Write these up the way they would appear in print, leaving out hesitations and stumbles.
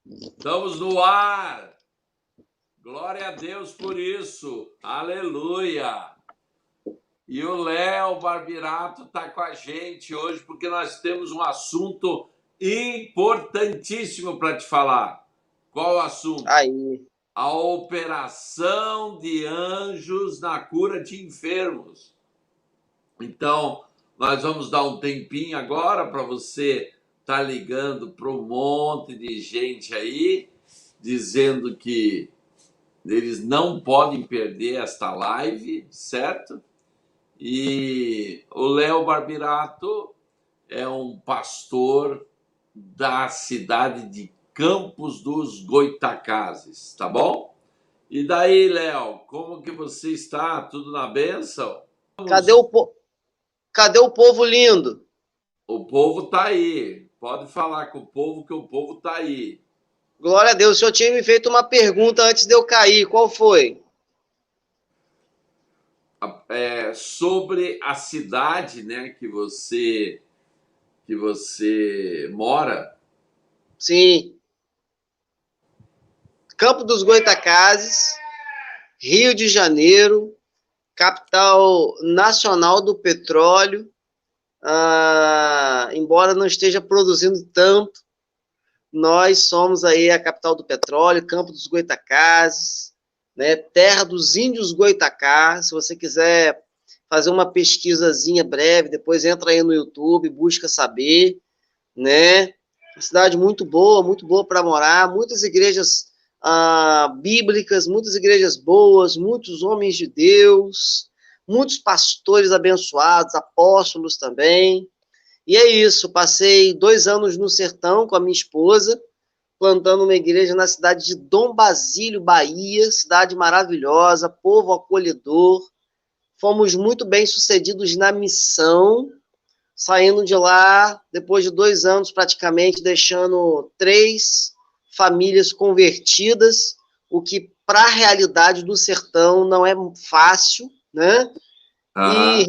Estamos no ar. Glória a Deus por isso. Aleluia. E o Léo Barbirato está com a gente hoje porque nós temos um assunto importantíssimo para te falar. Qual o assunto? Aí. A operação de anjos na cura de enfermos. Então, nós vamos dar um tempinho agora para você estar ligando para um monte de gente aí, dizendo que eles não podem perder esta live, certo? E o Léo Barbirato é um pastor da cidade de Campos dos Goytacazes, tá bom? E daí, Léo, como que você está? Tudo na bênção? Cadê o povo lindo? O povo tá aí. Pode falar com o povo, que o povo tá aí. Glória a Deus. O senhor tinha me feito uma pergunta antes de eu cair. Qual foi? Sobre a cidade, né, que você mora. Sim. Campo dos Goytacazes, Rio de Janeiro, capital nacional do petróleo. Embora não esteja produzindo tanto, nós somos aí a capital do petróleo, Campo dos Goytacazes, né, terra dos índios Goitacá. Se você quiser fazer uma pesquisazinha breve, depois entra aí no YouTube, busca saber, né? Uma cidade muito boa para morar, muitas igrejas bíblicas, muitas igrejas boas, muitos homens de Deus, muitos pastores abençoados, apóstolos também. E é isso, passei 2 anos no sertão com a minha esposa, plantando uma igreja na cidade de Dom Basílio, Bahia, cidade maravilhosa, povo acolhedor. Fomos muito bem sucedidos na missão, saindo de lá depois de 2 anos praticamente, deixando 3 famílias convertidas, o que para a realidade do sertão não é fácil, né? E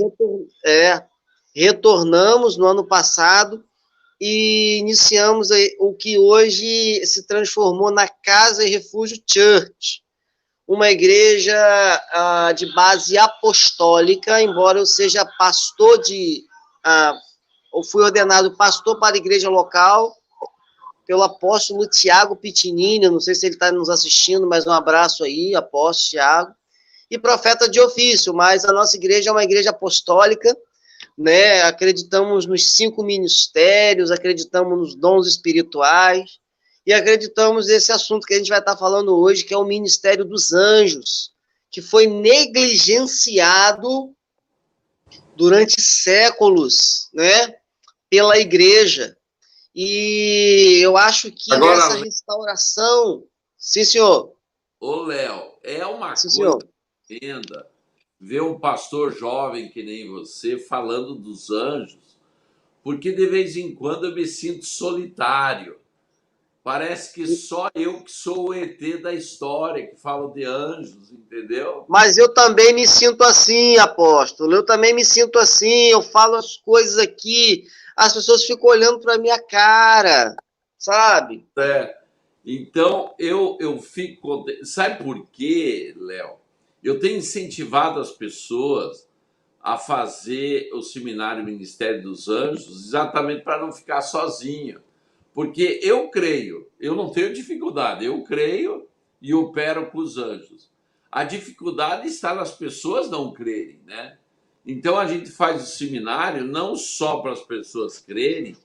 retornamos no ano passado e iniciamos o que hoje se transformou na Casa e Refúgio Church, uma igreja de base apostólica, embora eu seja pastor eu fui ordenado pastor para a igreja local pelo apóstolo Tiago Pitinini, não sei se ele está nos assistindo, mas um abraço aí, apóstolo Tiago, e profeta de ofício, mas a nossa igreja é uma igreja apostólica, né? Acreditamos nos 5 ministérios, acreditamos nos dons espirituais e acreditamos nesse assunto que a gente vai estar falando hoje, que é o ministério dos anjos, que foi negligenciado durante séculos, né, pela igreja. E eu acho que agora, essa restauração... Sim, senhor. Ô, Léo, é uma coisa tremenda ver um pastor jovem que nem você falando dos anjos, porque de vez em quando eu me sinto solitário. Parece que só eu que sou o ET da história, que falo de anjos, entendeu? Mas eu também me sinto assim, apóstolo. Eu também me sinto assim. Eu falo as coisas aqui, as pessoas ficam olhando para minha cara, sabe? Então, eu fico contente. Sabe por quê, Léo? Eu tenho incentivado as pessoas a fazer o seminário Ministério dos Anjos exatamente para não ficar sozinho. Porque eu creio, eu não tenho dificuldade, eu creio e opero com os anjos. A dificuldade está nas pessoas não crerem, né? Então a gente faz o seminário não só para as pessoas crerem,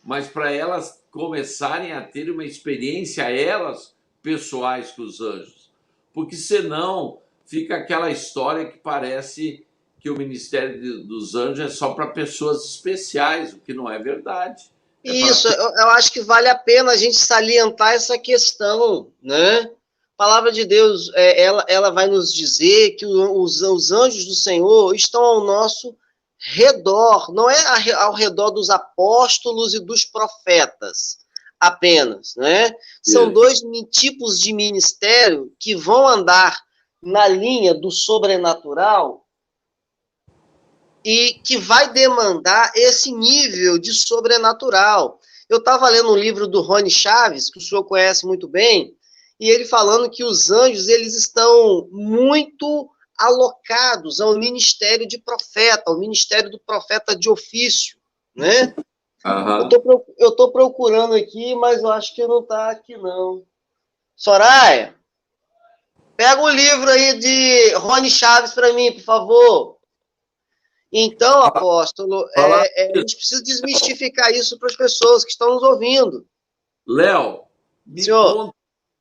mas para elas começarem a ter uma experiência, elas, pessoais com os anjos. Porque senão fica aquela história que parece que o ministério dos anjos é só para pessoas especiais, o que não é verdade. Isso, eu acho que vale a pena a gente salientar essa questão, né? A palavra de Deus, ela vai nos dizer que os anjos do Senhor estão ao nosso redor, não é ao redor dos apóstolos e dos profetas apenas, né? São 2 tipos de ministério que vão andar na linha do sobrenatural e que vai demandar esse nível de sobrenatural. Eu estava lendo um livro do Rony Chaves, que o senhor conhece muito bem, e ele falando que os anjos, eles estão muito alocados ao ministério de profeta, ao ministério do profeta de ofício, né? Aham. Eu tô procurando aqui, mas eu acho que não está aqui, não. Soraya, pega o livro aí de Rony Chaves para mim, por favor. Então, apóstolo, Falar a gente precisa desmistificar isso para as pessoas que estão nos ouvindo. Léo, me Senhor, conta o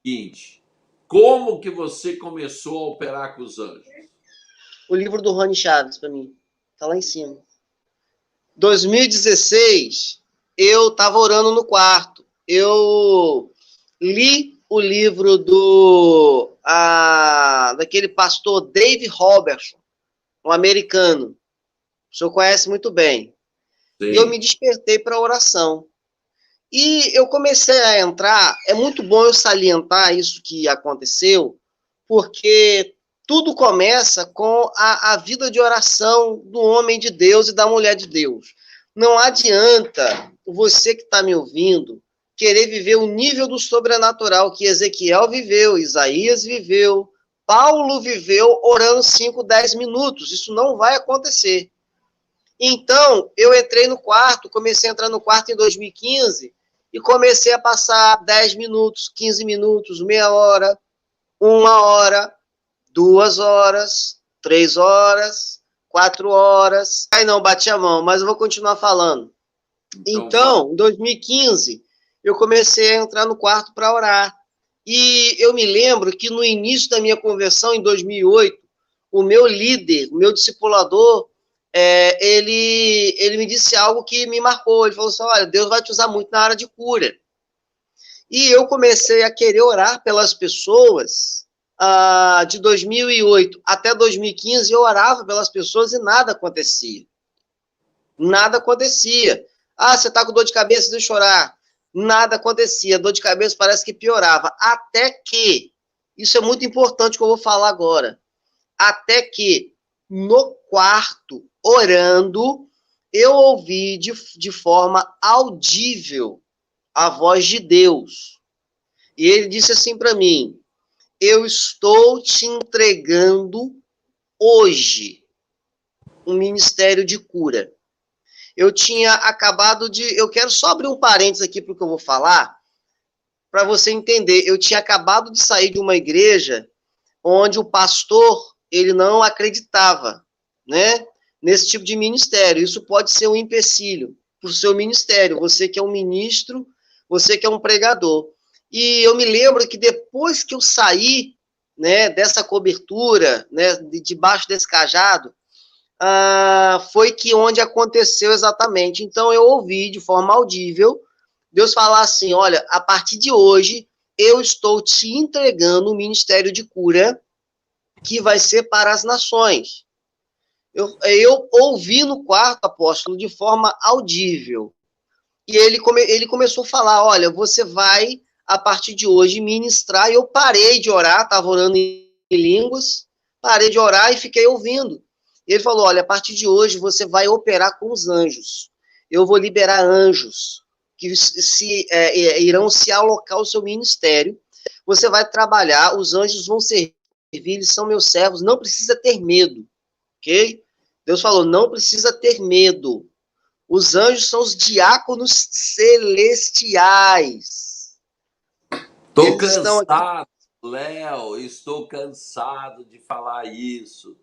seguinte: como que você começou a operar com os anjos? o livro do Rony Chaves para mim. Tá lá em cima. 2016, eu estava orando no quarto. Eu li o livro daquele pastor Dave Robertson, um americano. O senhor conhece muito bem. E eu me Sim. despertei para a oração. E eu comecei a entrar, é muito bom eu salientar isso que aconteceu, porque tudo começa com a vida de oração do homem de Deus e da mulher de Deus. Não adianta você que está me ouvindo querer viver o nível do sobrenatural que Ezequiel viveu, Isaías viveu, Paulo viveu orando 5, 10 minutos. Isso não vai acontecer. Então, eu entrei no quarto, comecei a entrar no quarto em 2015 e comecei a passar 10 minutos, 15 minutos, meia hora, 1 hora, 2 horas, 3 horas, 4 horas. Aí não, bati a mão, mas eu vou continuar falando. Então, em 2015, eu comecei a entrar no quarto para orar. E eu me lembro que no início da minha conversão, em 2008, o meu líder, o meu discipulador, ele me disse algo que me marcou. Ele falou assim, olha, Deus vai te usar muito na área de cura. E eu comecei a querer orar pelas pessoas. De 2008 até 2015, eu orava pelas pessoas e nada acontecia. Nada acontecia. Você está com dor de cabeça, deixa eu orar. Nada acontecia. A dor de cabeça parece que piorava. Até que, isso é muito importante que eu vou falar agora, até que no quarto, orando, eu ouvi de forma audível a voz de Deus. E ele disse assim para mim, eu estou te entregando hoje um ministério de cura. Eu tinha acabado de... Eu quero só abrir um parênteses aqui para o que eu vou falar, para você entender. Eu tinha acabado de sair de uma igreja onde o pastor, ele não acreditava, né, nesse tipo de ministério. Isso pode ser um empecilho para o seu ministério. Você que é um ministro, você que é um pregador. E eu me lembro que depois que eu saí, né, dessa cobertura, né, debaixo desse cajado, foi que onde aconteceu exatamente. Então eu ouvi de forma audível Deus falar assim, olha, a partir de hoje eu estou te entregando um ministério de cura que vai ser para as nações. Eu ouvi no quarto, apóstolo, de forma audível. E ele começou a falar, olha, você vai, a partir de hoje, ministrar. E eu parei de orar, estava orando em línguas, parei de orar e fiquei ouvindo. E ele falou, olha, a partir de hoje você vai operar com os anjos. Eu vou liberar anjos que irão se alocar ao seu ministério. Você vai trabalhar, os anjos vão servir, eles são meus servos, não precisa ter medo, ok? Deus falou, não precisa ter medo. Os anjos são os diáconos celestiais. Estou Eles estão aqui. cansado, Léo, estou cansado de falar isso.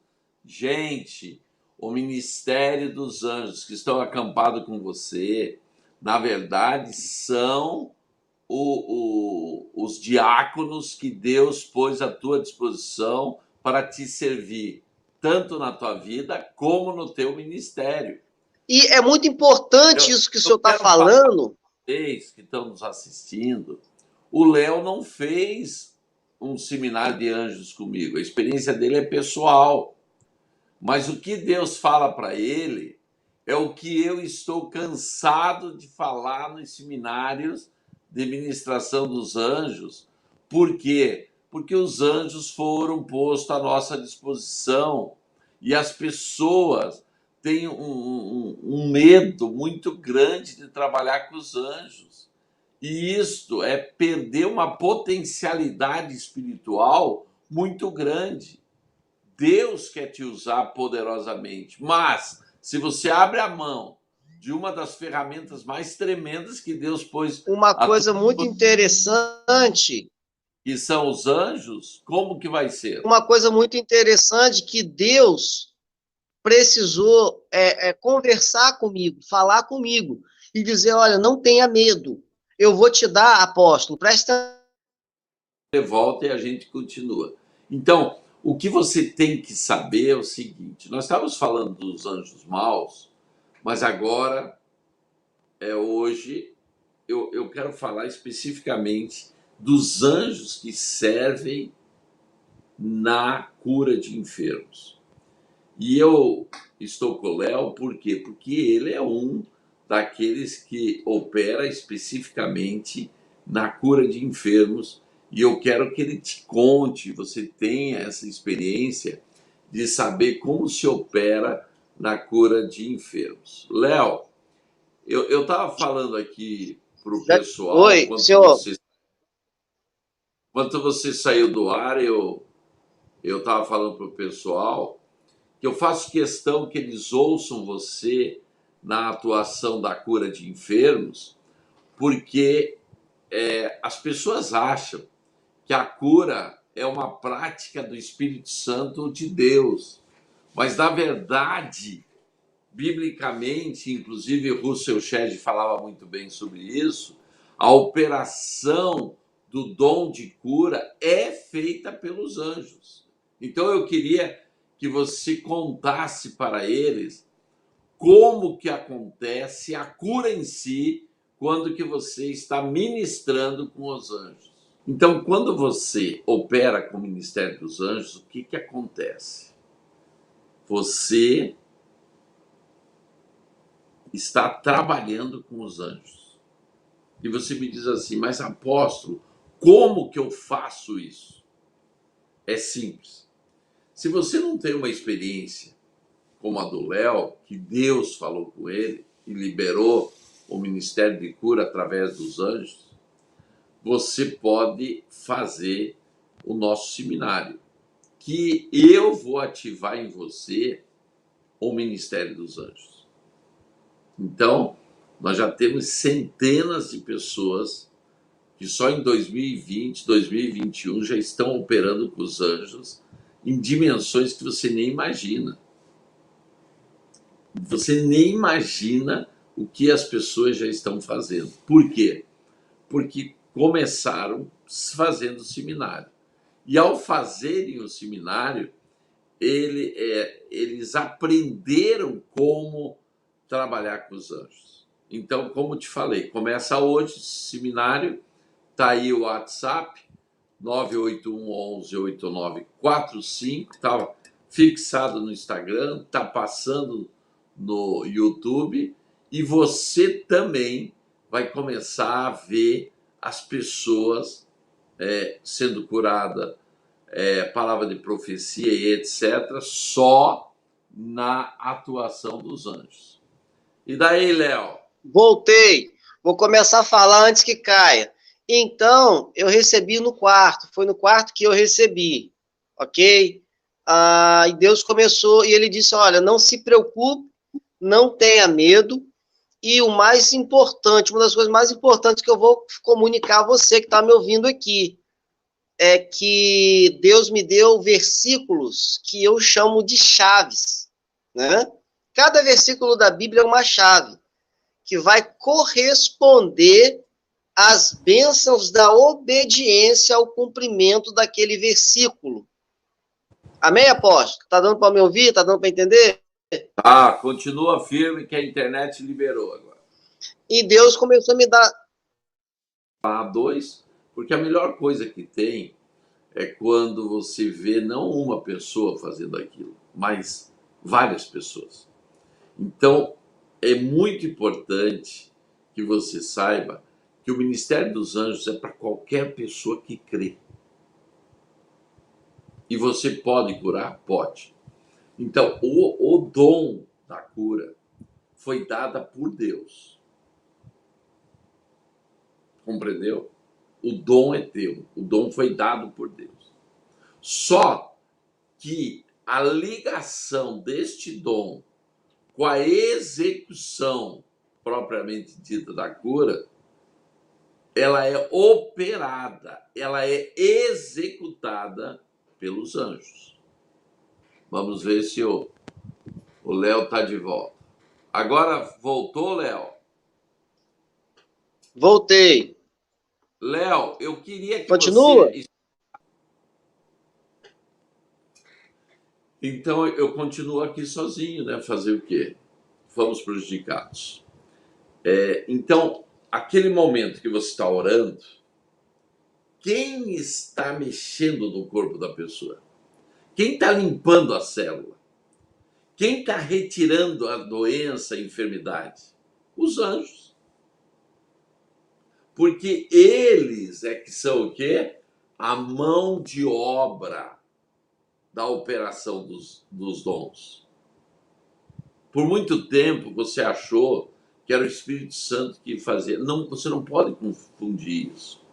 Gente, o ministério dos anjos que estão acampados com você, na verdade, são os diáconos que Deus pôs à tua disposição para te servir, tanto na tua vida como no teu ministério. E é muito importante isso que o senhor está falando. Vocês que estão nos assistindo, o Léo não fez um seminário de anjos comigo, a experiência dele é pessoal. Mas o que Deus fala para ele é o que eu estou cansado de falar nos seminários de ministração dos anjos. Por quê? Porque os anjos foram postos à nossa disposição e as pessoas tem um medo muito grande de trabalhar com os anjos. E isto é perder uma potencialidade espiritual muito grande. Deus quer te usar poderosamente, mas se você abre a mão de uma das ferramentas mais tremendas que Deus pôs Uma a coisa muito interessante, que são os anjos, como que vai ser? uma coisa muito interessante que Deus precisou conversar comigo, falar comigo e dizer, olha, não tenha medo, eu vou te dar, apóstolo, presta. Você volta e a gente continua. Então, o que você tem que saber é o seguinte: nós estávamos falando dos anjos maus, mas agora, hoje, eu quero falar especificamente dos anjos que servem na cura de enfermos. E eu estou com o Léo, por quê? Porque ele é um daqueles que opera especificamente na cura de enfermos. E eu quero que ele te conte, você tenha essa experiência de saber como se opera na cura de enfermos. Léo, eu estava falando aqui para o pessoal, Oi, senhor. enquanto você saiu do ar, eu estava falando para o pessoal que eu faço questão que eles ouçam você na atuação da cura de enfermos, porque as pessoas acham que a cura é uma prática do Espírito Santo de Deus, mas na verdade, biblicamente, inclusive Russell Shedd falava muito bem sobre isso, a operação do dom de cura é feita pelos anjos. Então eu queria que você contasse para eles como que acontece a cura em si quando que você está ministrando com os anjos. Então, quando você opera com o ministério dos anjos, o que que acontece? Você está trabalhando com os anjos. E você me diz assim, mas apóstolo, como que eu faço isso? É simples. Se você não tem uma experiência como a do Léo, que Deus falou com ele e liberou o ministério de cura através dos anjos, você pode fazer o nosso seminário, que eu vou ativar em você o ministério dos anjos. Então, nós já temos centenas de pessoas que só em 2020, 2021 já estão operando com os anjos em dimensões que você nem imagina. Você nem imagina o que as pessoas já estão fazendo. Por quê? Porque começaram fazendo seminário. E ao fazerem o seminário, eles aprenderam como trabalhar com os anjos. Então, como te falei, começa hoje o seminário, está aí o WhatsApp, 981118945, está fixado no Instagram, está passando no YouTube, e você também vai começar a ver as pessoas sendo curadas, palavra de profecia e etc., só na atuação dos anjos. E daí, Léo? Voltei. Vou começar a falar antes que caia. Então, eu recebi no quarto. Foi no quarto que eu recebi. Ok? E Deus começou, e ele disse, olha, não se preocupe, não tenha medo, e o mais importante, uma das coisas mais importantes que eu vou comunicar a você que está me ouvindo aqui, é que Deus me deu versículos que eu chamo de chaves, né? Cada versículo da Bíblia é uma chave que vai corresponder às bênçãos da obediência ao cumprimento daquele versículo. Amém, apóstolo? Está dando para me ouvir? Está dando para entender? Continua firme que a internet liberou agora. E Deus começou a me dar... Dois, porque a melhor coisa que tem é quando você vê não uma pessoa fazendo aquilo, mas várias pessoas. Então, é muito importante que você saiba que o ministério dos anjos é para qualquer pessoa que crê. E você pode curar? Pode. Então, o dom da cura foi dada por Deus. Compreendeu? O dom é teu, o dom foi dado por Deus. Só que a ligação deste dom com a execução propriamente dita da cura, ela é operada, ela é executada pelos anjos. Vamos ver se o Léo está de volta. Agora voltou, Léo? Voltei. Léo, eu queria que Continua? você... Então, eu continuo aqui sozinho, né? Fazer o quê? Fomos prejudicados. Então, aquele momento que você está orando, quem está mexendo no corpo da pessoa? Quem está limpando a célula? Quem está retirando a doença, a enfermidade? Os anjos. Porque eles é que são o quê? A mão de obra da operação dos dons. Por muito tempo você achou que era o Espírito Santo que fazia. Não, você não pode confundir isso.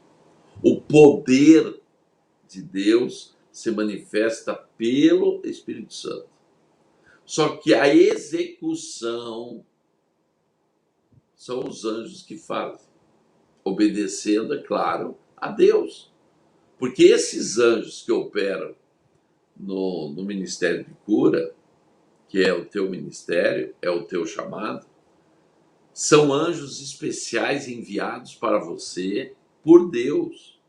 O poder de Deus se manifesta pelo Espírito Santo. Só que a execução são os anjos que fazem, obedecendo, é claro, a Deus. Porque esses anjos que operam no Ministério de Cura, que é o teu ministério, é o teu chamado, são anjos especiais enviados para você por Deus.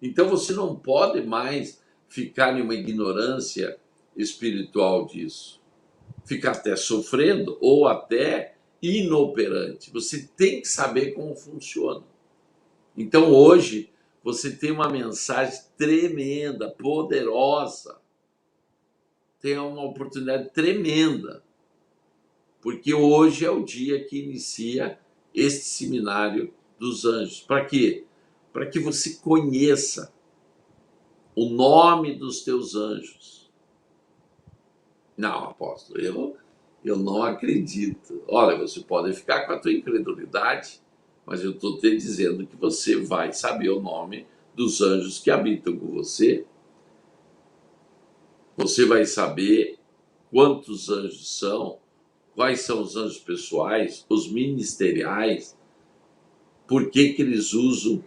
Então você não pode mais ficar em uma ignorância espiritual disso. Ficar até sofrendo ou até inoperante. Você tem que saber como funciona. Então hoje você tem uma mensagem tremenda, poderosa. Tem uma oportunidade tremenda. Porque hoje é o dia que inicia este seminário dos anjos. Para quê? Para que você conheça o nome dos teus anjos. Não, apóstolo, eu não acredito. Olha, você pode ficar com a tua incredulidade, mas eu estou te dizendo que você vai saber o nome dos anjos que habitam com você. Você vai saber quantos anjos são, quais são os anjos pessoais, os ministeriais, por que eles usam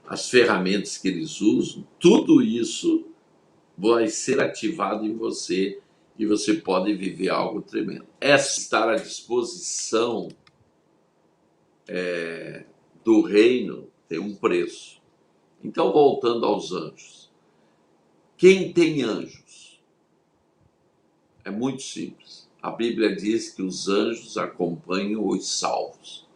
as ferramentas que eles usam. Tudo isso vai ser ativado em você e você pode viver algo tremendo. Estar à disposição do reino tem um preço. Então, voltando aos anjos. Quem tem anjos? É muito simples. A Bíblia diz que os anjos acompanham os salvos.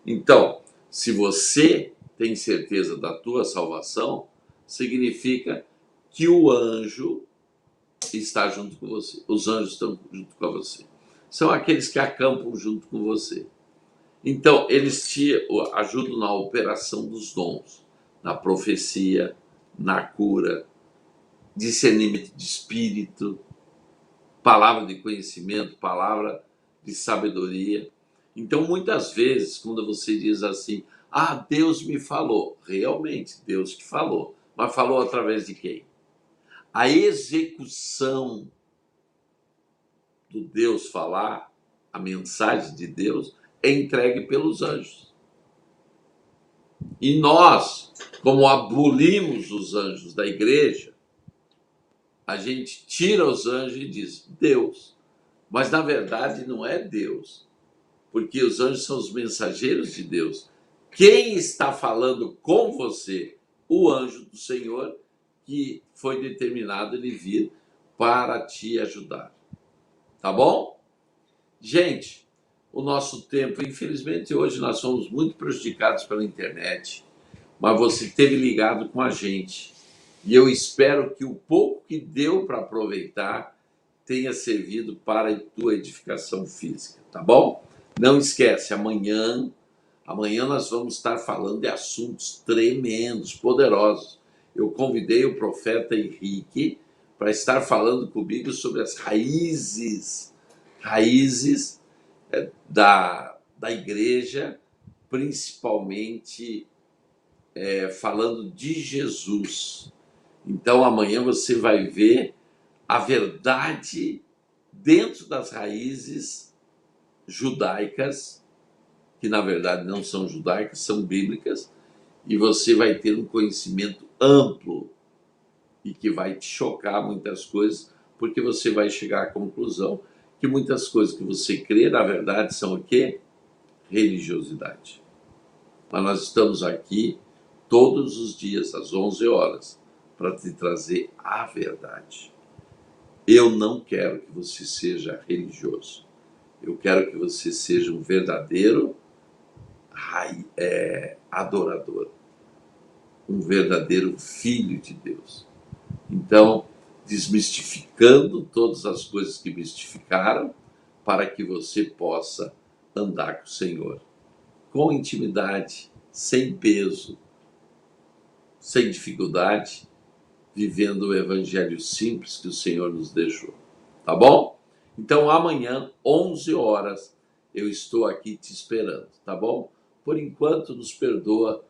Então, se você tem certeza da tua salvação, significa que o anjo está junto com você. Os anjos estão junto com você. São aqueles que acampam junto com você. Então, eles te ajudam na operação dos dons, na profecia, na cura, discernimento de espírito, palavra de conhecimento, palavra de sabedoria. Então, muitas vezes, quando você diz assim, Deus me falou, realmente, Deus te falou, mas falou através de quem? A execução do Deus falar, a mensagem de Deus, é entregue pelos anjos. E nós, como abolimos os anjos da igreja, a gente tira os anjos e diz Deus. Mas, na verdade, não é Deus, porque os anjos são os mensageiros de Deus. Quem está falando com você? O anjo do Senhor, que foi determinado ele vir para te ajudar. Tá bom? Gente, o nosso tempo, infelizmente, hoje nós somos muito prejudicados pela internet, mas você esteve ligado com a gente. E eu espero que o pouco que deu para aproveitar tenha servido para a tua edificação física, tá bom? Não esquece, amanhã nós vamos estar falando de assuntos tremendos, poderosos. Eu convidei o profeta Henrique para estar falando comigo sobre as raízes raízes da igreja, principalmente falando de Jesus. Então, amanhã você vai ver a verdade dentro das raízes judaicas, que na verdade não são judaicas, são bíblicas, e você vai ter um conhecimento amplo e que vai te chocar muitas coisas, porque você vai chegar à conclusão que muitas coisas que você crê, na verdade, são o quê? Religiosidade. Mas nós estamos aqui todos os dias, às 11 horas, para te trazer a verdade. Eu não quero que você seja religioso. Eu quero que você seja um verdadeiro adorador, um verdadeiro filho de Deus. Então, desmistificando todas as coisas que mistificaram, para que você possa andar com o Senhor, com intimidade, sem peso, sem dificuldade, vivendo o evangelho simples que o Senhor nos deixou. Tá bom? Então, amanhã, 11 horas, eu estou aqui te esperando, tá bom? Por enquanto, nos perdoa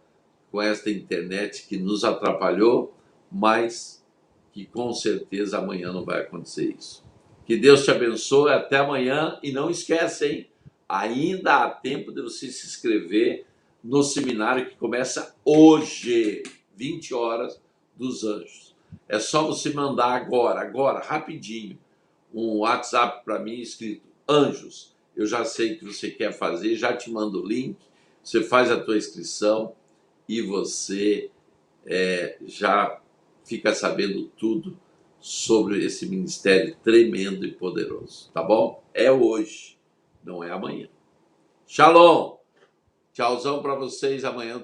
com esta internet que nos atrapalhou, mas que com certeza amanhã não vai acontecer isso. Que Deus te abençoe, até amanhã, e não esquece, hein? Ainda há tempo de você se inscrever no seminário que começa hoje, 20 horas, dos anjos. É só você mandar agora, rapidinho, um WhatsApp para mim escrito anjos. Eu já sei o que você quer fazer, já te mando o link, você faz a tua inscrição e você já fica sabendo tudo sobre esse ministério tremendo e poderoso, tá bom? É hoje, não é amanhã. Shalom! Tchauzão para vocês, amanhã